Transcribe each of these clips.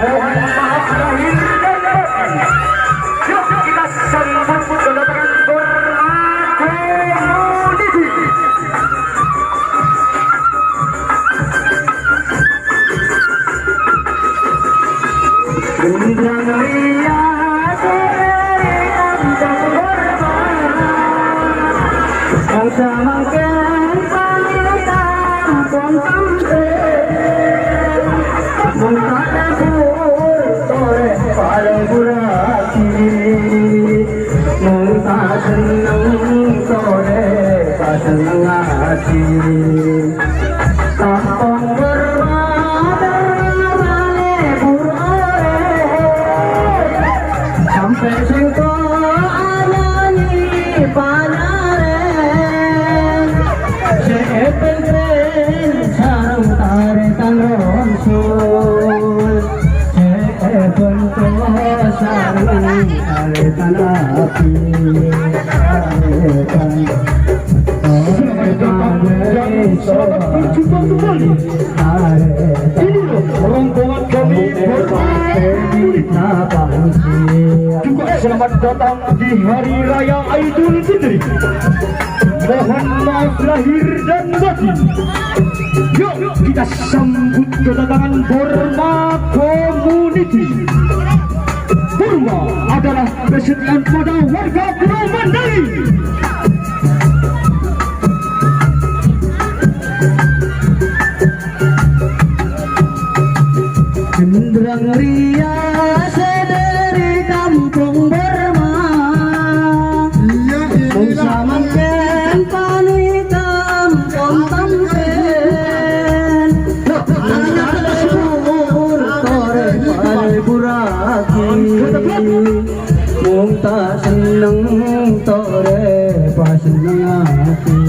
mohon maaf lahir dan batin. Yuk kita sambut kedatangan Bermakomoditi. Gendang ria sore kampung Borma, yang semakin pamitan kampung Tampen, mengtabur sore pada buraki, mengta seneng sore pada seneng hati. Kampung Borma sampai singko anani panaren, seepel tren sarung taretan ronsul, seepel tren sarung taretan api, rombongan kami juga selamat datang di Hari Raya Idul Fitri. Mohon maaf lahir dan batin. Yuk kita sambut kedatangan Bermakomoditi. Borma adalah kesetiaan pada warga Pulau Mandai. Gendang ria sederi kampung Borma, mengsamankan pani kampung Tampen, mengtabur sore pada buraki, mengta seneng sore pada seneng hati.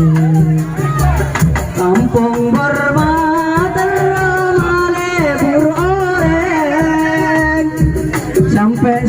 Kampung Borma sampai